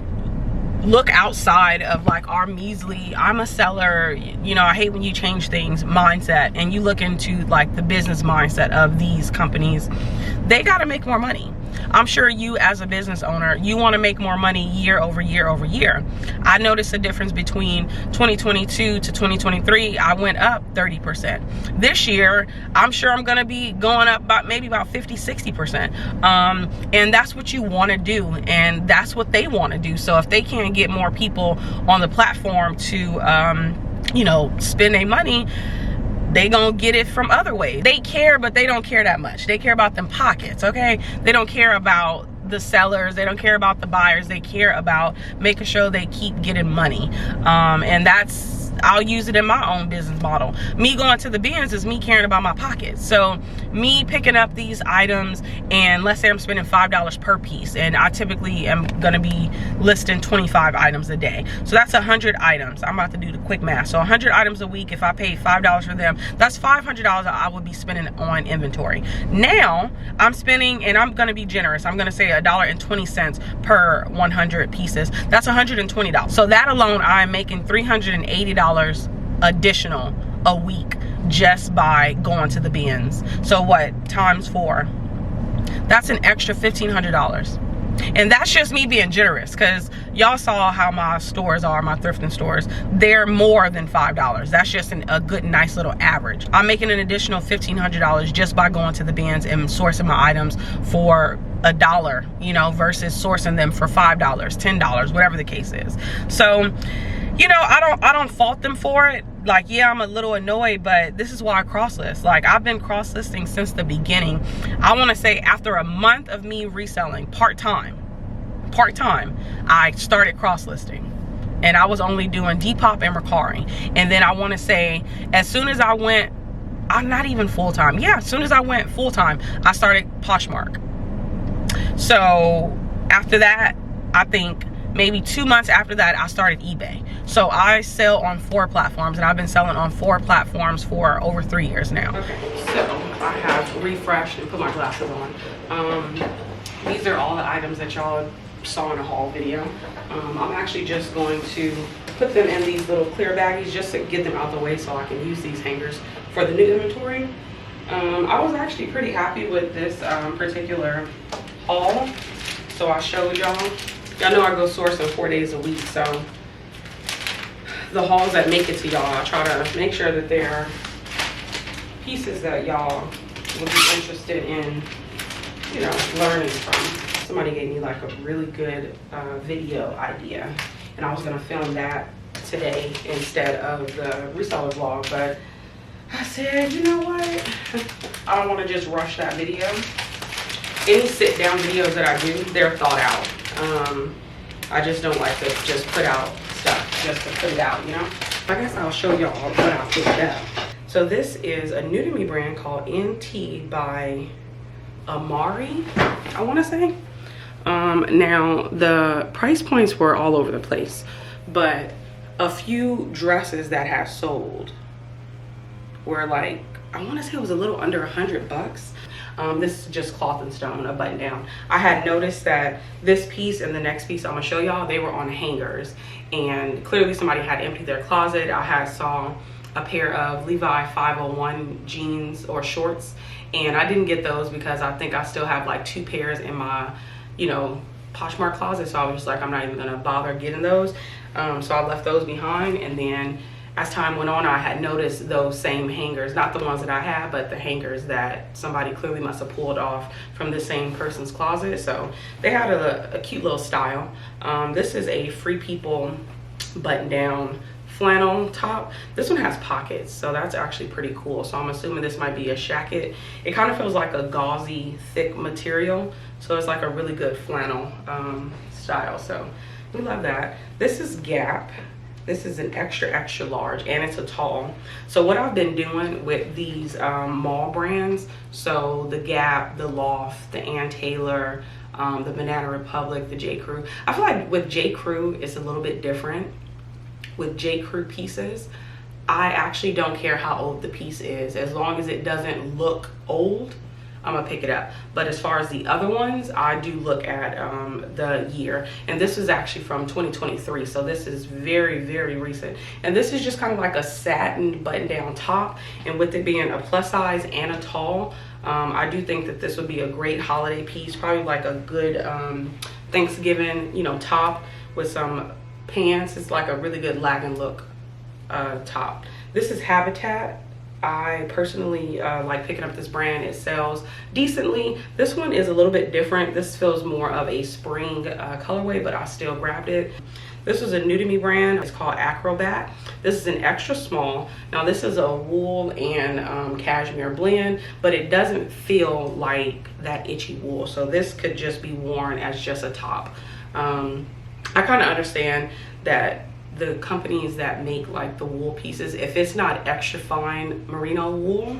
Speaker 1: look outside of like our measly, I'm a seller, you know, I hate when you change things mindset, and you look into like the business mindset of these companies, they got to make more money. I'm sure you as a business owner, you want to make more money year over year over year. I noticed a difference between 2022 to 2023. I went up 30%. This year, I'm sure I'm going to be going up maybe about 50, 60%. And that's what you want to do. And that's what they want to do. So if they can't get more people on the platform to, you know, spend their money, they gonna get it from other ways. They care, but they don't care that much. They care about them pockets, okay? They don't care about the sellers. They don't care about the buyers. They care about making sure they keep getting money. And that's I'll use it in my own business model. Me going to the bins is me caring about my pockets. So me picking up these items, and let's say I'm spending $5 per piece, and I typically am going to be listing 25 items a day. So that's 100 items. I'm about to do the quick math. So 100 items a week, if I paid $5 for them, that's $500 I would be spending on inventory. Now I'm spending, and I'm going to be generous, I'm going to say $1.20 per 100 pieces. That's $120. So that alone, I'm making $380 additional a week just by going to the bins. So what, times 4? That's an extra $1,500. And that's just me being generous, because y'all saw how my stores are, my thrifting stores. They're more than $5. That's just a good, nice little average. I'm making an additional $1,500 just by going to the bins and sourcing my items for $1, you know, versus sourcing them for $5, $10, whatever the case is. So, you know, I don't fault them for it. Like, yeah, I'm a little annoyed, but this is why I cross list. Like, I've been cross listing since the beginning. I want to say after a month of me reselling part-time, I started cross listing, and I was only doing Depop and Mercari. And then I want to say, as soon as I went, I'm not even full-time. Yeah, as soon as I went full-time, I started Poshmark. So after that, I think maybe 2 months after that, I started eBay. So I sell on 4 platforms, and I've been selling on 4 platforms for over 3 years now. Okay, so I have refreshed and put my glasses on. These are all the items that y'all saw in a haul video. I'm actually just going to put them in these little clear baggies just to get them out the way so I can use these hangers for the new inventory. I was actually pretty happy with this particular haul. So I showed y'all. Y'all know I go sourcing 4 days a week, so the hauls that make it to y'all, I try to make sure that they're pieces that y'all would be interested in, you know, learning from. Somebody gave me like a really good video idea, and I was gonna film that today instead of the reseller vlog, but I said, you know what? I don't wanna just rush that video. Any sit down videos that I do, they're thought out. I just don't like to just put out stuff just to put it out, you know? I guess I'll show y'all what I picked up. So this is a new to me brand called 𝕃𝕀ℕ𝕂𝕊 by Amari, I want to say. Now the price points were all over the place, but a few dresses that have sold were like, I want to say it was a little under $100. This is just cloth and stone, a button down. I had noticed that this piece and the next piece I'm gonna show y'all, they were on hangers, and clearly somebody had emptied their closet. I saw a pair of Levi 501 jeans or shorts, and I didn't get those because I think I still have like 2 pairs in my, you know, Poshmark closet. So I was just like, I'm not even gonna bother getting those. So I left those behind, and then as time went on, I had noticed those same hangers, not the ones that I had, but the hangers that somebody clearly must have pulled off from the same person's closet. So they had a cute little style. This is a Free People button down flannel top. This one has pockets, so that's actually pretty cool. So I'm assuming this might be a shacket. It kind of feels like a gauzy, thick material. So it's like a really good flannel style. So we love that. This is Gap. This is an extra large, and it's a tall. So what I've been doing with these mall brands, so the Gap, the Loft, the Ann Taylor, the Banana Republic, the J. Crew. I feel like with J. Crew, it's a little bit different. With J. Crew pieces, I actually don't care how old the piece is. As long as it doesn't look old, I'm gonna pick it up. But as far as the other ones, I do look at the year, and this is actually from 2023, so this is very recent. And this is just kind of like a satin button down top, and with it being a plus size and a tall, I do think that this would be a great holiday piece, probably like a good Thanksgiving, you know, top with some pants. It's like a really good lagging look top. This is Habitat. I personally like picking up this brand. It sells decently. This one is a little bit different. This feels more of a spring colorway, but I still grabbed it. This is a new to me brand. It's called Acrobat. This is an extra small. Now this is a wool and cashmere blend, but it doesn't feel like that itchy wool. So this could just be worn as just a top. I kind of understand that the companies that make like the wool pieces, if it's not extra fine merino wool,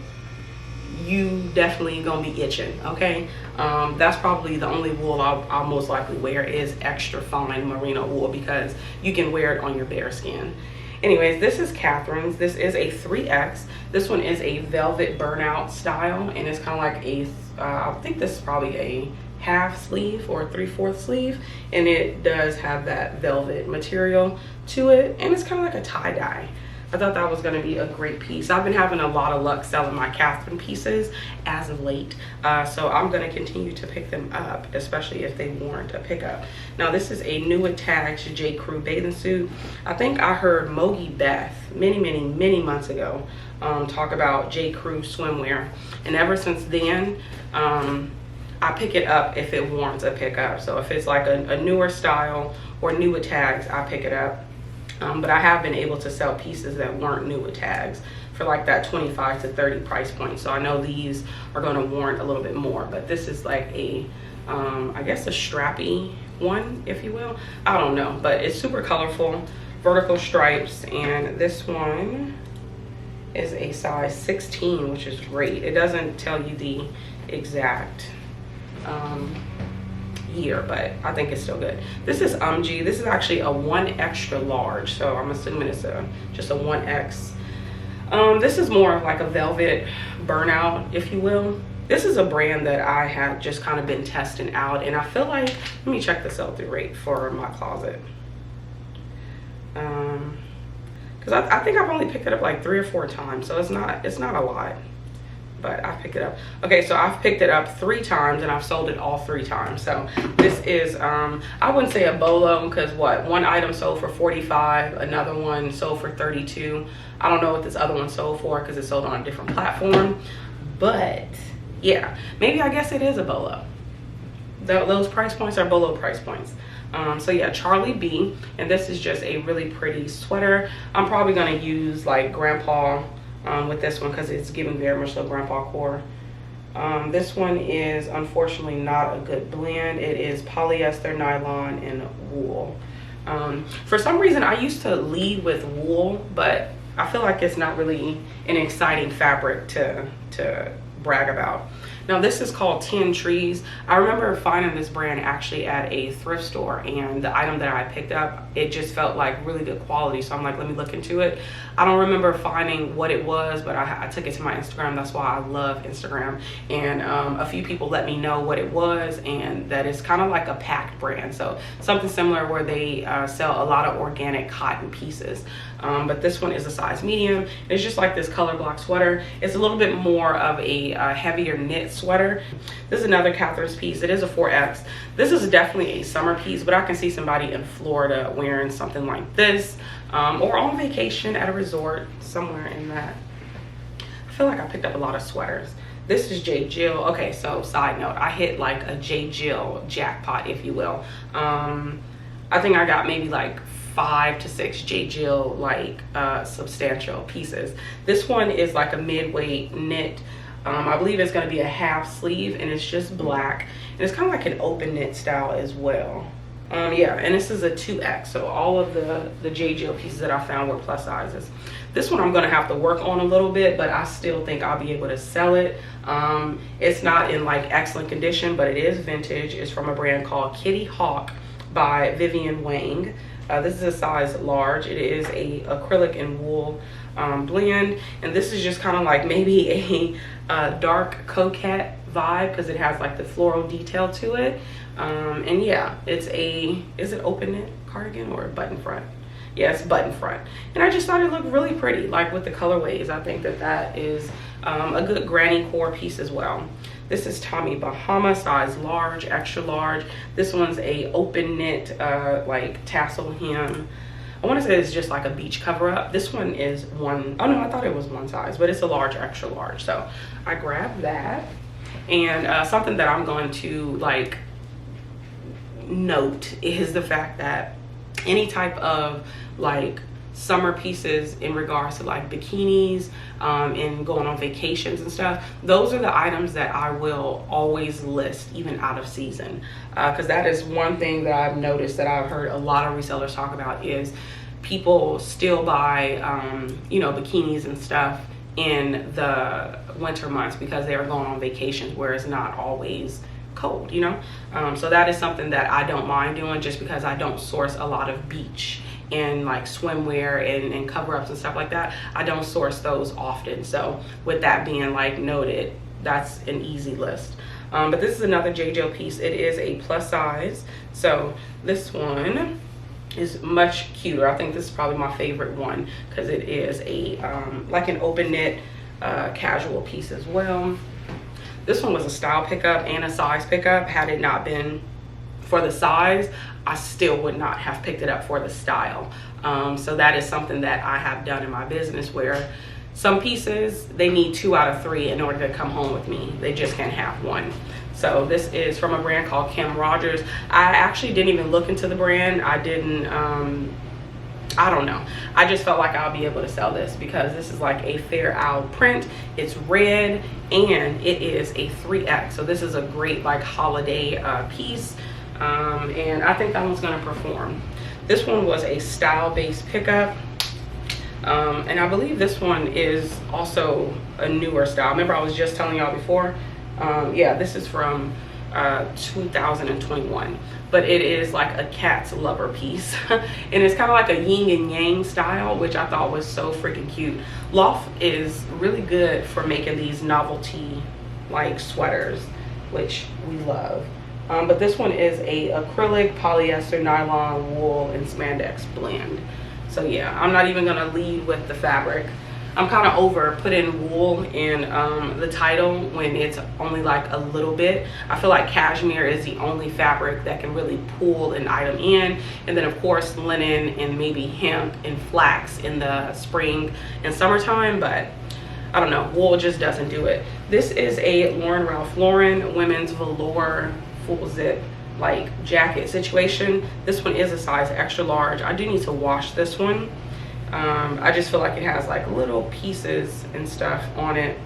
Speaker 1: you definitely gonna be itching, okay? That's probably the only wool I'll most likely wear is extra fine merino wool, because you can wear it on your bare skin. Anyways, this is Catherine's. This is a 3X. This one is a velvet burnout style, and it's kind of like a, I think this is probably a half sleeve or 3/4 sleeve, and it does have that velvet material to it, and it's kind of like a tie-dye. I thought that was going to be a great piece. I've been having a lot of luck selling my Catherine pieces as of late, so I'm going to continue to pick them up, especially if they warrant a pickup. Now this is a new attached J. Crew bathing suit. I think I heard Mogi Beth many months ago talk about J. Crew swimwear, and ever since then I pick it up if it warrants a pickup. So if it's like a newer style or newer tags, I pick it up. But I have been able to sell pieces that weren't new with tags for like that 25 to 30 price point. So I know these are going to warrant a little bit more, but this is like a, I guess a strappy one, if you will. I don't know, but it's super colorful, vertical stripes, and this one is a size 16, which is great. It doesn't tell you the exact year, but I think it's still good. This is 𝕃𝕀ℕ𝕂𝕊. This is actually a 1 extra large, so I'm assuming it's just a 1X. This is more like a velvet burnout, if you will. This is a brand that I have just kind of been testing out, and I feel like, let me check the sell-through rate for my closet, because I think I've only picked it up like 3 or 4 times, so it's not a lot, but I picked it up. Okay, so I've picked it up 3 times and I've sold it all 3 times. So this is, I wouldn't say a bolo, because one item sold for 45, another one sold for 32. I don't know what this other one sold for because it sold on a different platform, but yeah, maybe I guess it is a bolo. Those price points are bolo price points. So yeah, Charlie B, and this is just a really pretty sweater. I'm probably gonna use like grandpa with this one because it's giving very much so grandpa core. This one is unfortunately not a good blend. It is polyester, nylon, and wool. For some reason I used to lead with wool, but I feel like it's not really an exciting fabric to brag about. Now this is called 10 Trees. I remember finding this brand actually at a thrift store, and the item that I picked up, it just felt like really good quality, so I'm like, let me look into it. I don't remember finding what it was, but I took it to my Instagram. That's why I love Instagram, and a few people let me know what it was, and that it's kind of like a packed brand, so something similar where they sell a lot of organic cotton pieces. But this one is a size medium. It's just like this color block sweater. It's a little bit more of a heavier knit sweater. This is another Catherine's piece. It is a 4X. This is definitely a summer piece, but I can see somebody in Florida wearing something like this, or on vacation at a resort somewhere in that. I feel like I picked up a lot of sweaters. This is J. Jill. Okay, so side note, I hit like a J. Jill jackpot, if you will. I think I got maybe like 5 to 6 J. Jill like substantial pieces. This one is like a mid-weight knit. I believe it's going to be a half sleeve, and it's just black, and it's kind of like an open knit style as well. Yeah, and this is a 2X, so all of the J. Jill pieces that I found were plus sizes. This one I'm going to have to work on a little bit, but I still think I'll be able to sell it. It's not in like excellent condition, but it is vintage. It's from a brand called Kitty Hawk by Vivian Wang. This is a size large. It is a acrylic and wool blend, and this is just kind of like maybe a dark coquette vibe because it has like the floral detail to it. And yeah, it's is it open knit cardigan or button front? Yeah, it's button front, and I just thought it looked really pretty, like with the colorways. I think that is a good granny core piece as well. This is Tommy Bahama, size large, extra large. This one's a open knit like tassel hem. I want to say it's just like a beach cover up. This one is one, oh no, I thought it was one size, but it's a large, extra large. So I grabbed that. And something that I'm going to like note is the fact that any type of like summer pieces in regards to like bikinis and going on vacations and stuff, those are the items that I will always list even out of season, because that is one thing that I've noticed that I've heard a lot of resellers talk about is people still buy, you know, bikinis and stuff in the winter months because they are going on vacations where it's not always cold, you know. So that is something that I don't mind doing, just because I don't source a lot of beach and like swimwear and cover-ups and stuff like that. I don't source those often. So with that being like noted, that's an easy list. But this is another JJO piece. It is a plus size. So this one is much cuter. I think this is probably my favorite one because it is a like an open knit casual piece as well. This one was a style pickup and a size pickup. Had it not been for the size, I still would not have picked it up for the style. So that is something that I have done in my business, where some pieces, they need 2 out of 3 in order to come home with me. They just can't have one. So this is from a brand called Kim Rogers. I actually didn't even look into the brand. I didn't, I don't know. I just felt like I'll be able to sell this because this is like a Fair Owl print. It's red and it is a 3X. So this is a great like holiday piece. And I think that one's gonna perform. This one was a style-based pickup. And I believe this one is also a newer style. Remember I was just telling y'all before? Yeah, this is from 2021, but it is like a cat's lover piece. And it's kind of like a yin and yang style, which I thought was so freaking cute. Loft is really good for making these novelty like sweaters, which we love. But this one is a acrylic, polyester, nylon, wool, and spandex blend. So yeah, I'm not even gonna lead with the fabric. I'm kind of over putting wool in the title when it's only like a little bit. I feel like cashmere is the only fabric that can really pull an item in. And then of course linen and maybe hemp and flax in the spring and summertime, but I don't know, wool just doesn't do it. This is a Ralph Lauren women's velour full zip like jacket situation. This one is a size extra large. I do need to wash this one. I just feel like it has like little pieces and stuff on it.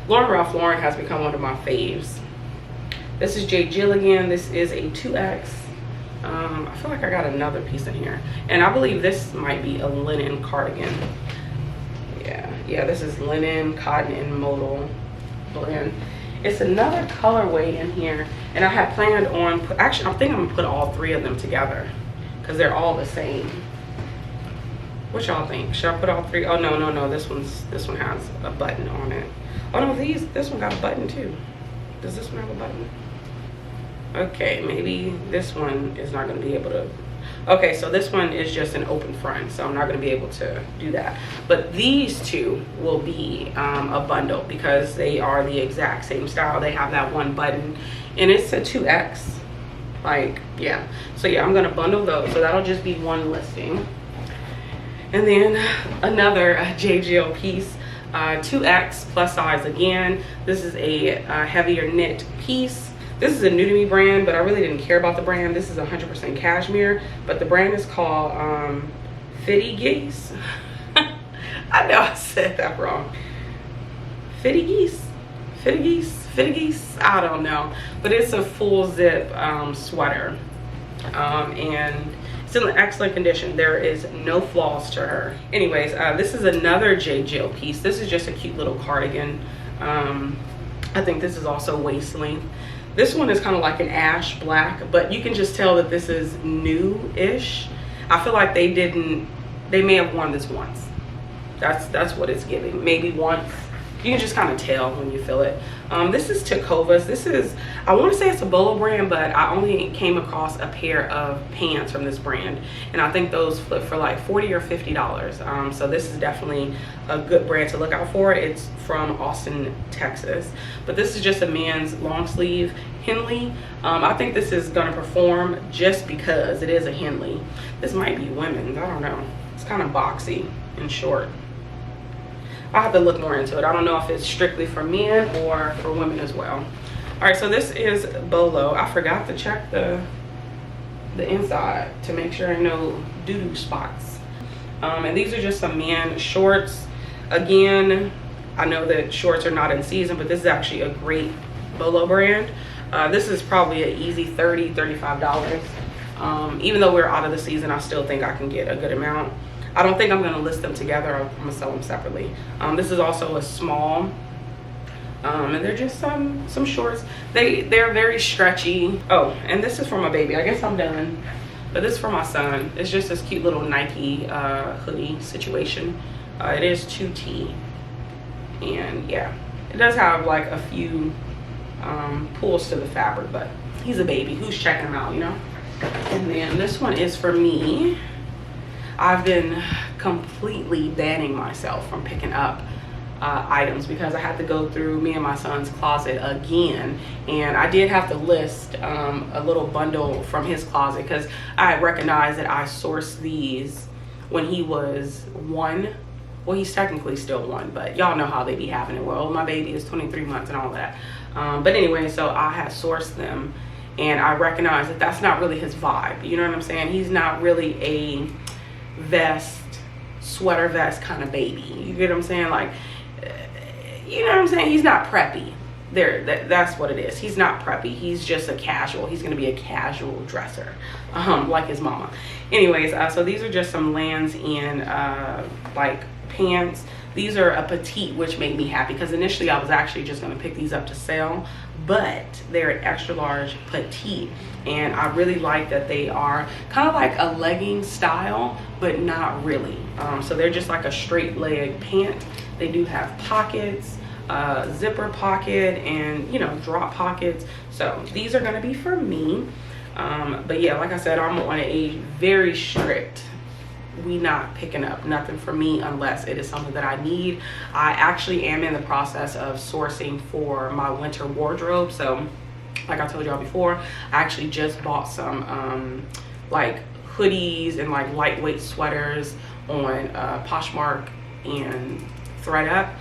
Speaker 1: Ralph Lauren has become one of my faves. This is J. Jill again. This is a 2X. I feel like I got another piece in here. And I believe this might be a linen cardigan. Yeah, this is linen, cotton, and modal blend. It's another colorway in here. And I had planned on, actually I think I'm gonna put all 3 of them together because they're all the same. What y'all think? Should I put all 3? Oh no, this one has a button on it. Oh no, this one got a button too. Does this one have a button? Okay, maybe this one is not gonna be able to. Okay, so this one is just an open front, so I'm not gonna be able to do that. But these 2 will be a bundle because they are the exact same style. They have that one button and it's a 2X. Like, yeah. So yeah, I'm gonna bundle those. So that'll just be one listing. And then another JGL piece, 2X plus size again. This is a heavier knit piece. This is a new to me brand, but I really didn't care about the brand. This is 100% cashmere, but the brand is called 𝕃𝕀ℕ𝕂𝕊. I know I said that wrong. 𝕃𝕀ℕ𝕂𝕊? I don't know, but it's a full zip sweater, and it's in excellent condition. There is no flaws to her. Anyways, this is another J. Jill piece. This is just a cute little cardigan. I think this is also waist length. This one is kind of like an ash black, but you can just tell that this is new-ish. I feel like they may have worn this once. That's what it's giving, maybe once. You can just kind of tell when you feel it. This is 𝕃𝕀ℕ𝕂𝕊. This is, I want to say it's a Bolo brand, but I only came across a pair of pants from this brand, and I think those flip for like $40 or $50. So this is definitely a good brand to look out for. It's from Austin, Texas, but this is just a man's long sleeve Henley. I think this is gonna perform just because it is a Henley. This might be women's, I don't know. It's kind of boxy and short. I have to look more into it. I don't know if it's strictly for men or for women as well. All right, so this is Bolo. I forgot to check the inside to make sure there are no doo-doo spots. And these are just some men shorts. Again, I know that shorts are not in season, but this is actually a great Bolo brand. This is probably an easy $30, $35. Even though we're out of the season, I still think I can get a good amount. I don't think I'm gonna list them together. I'm gonna sell them separately. This is also a small, and they're just some shorts. They're very stretchy. Oh, and this is for my baby. I guess I'm done. But this is for my son. It's just this cute little Nike hoodie situation. It is 2T, and yeah, it does have like a few pulls to the fabric, but he's a baby. Who's checking him out, you know? And then this one is for me. I've been completely banning myself from picking up items because I had to go through me and my son's closet again, and I did have to list a little bundle from his closet because I recognized that I sourced these when he was 1. Well, he's technically still 1, but y'all know how they be having it. Well, my baby is 23 months and all that. But anyway, so I had sourced them, and I recognized that that's not really his vibe. You know what I'm saying? He's not really a vest, sweater vest kind of baby. You get what I'm saying? Like, you know what I'm saying? He's not preppy. That's what it is. He's not preppy. He's just a casual. He's gonna be a casual dresser, like his mama. Anyways, so these are just some Lands' End like pants. These are a petite, which made me happy because initially I was actually just gonna pick these up to sell, but they're an extra large petite, and I really like that they are kind of like a legging style, but not really. So they're just like a straight leg pant. They do have pockets, zipper pocket, and you know, drop pockets. So these are gonna be for me. But yeah, like I said, I'm on a very strict, we not picking up nothing for me unless it is something that I need. I actually am in the process of sourcing for my winter wardrobe. So like I told y'all before, I actually just bought some like hoodies and like lightweight sweaters on Poshmark and ThredUp.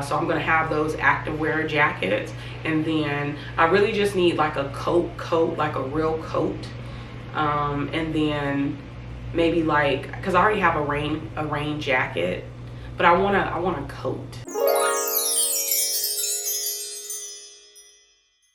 Speaker 1: So I'm gonna have those activewear jackets, and then I really just need like a coat, like a real coat, and then maybe like, because I already have a rain jacket, but I want a coat.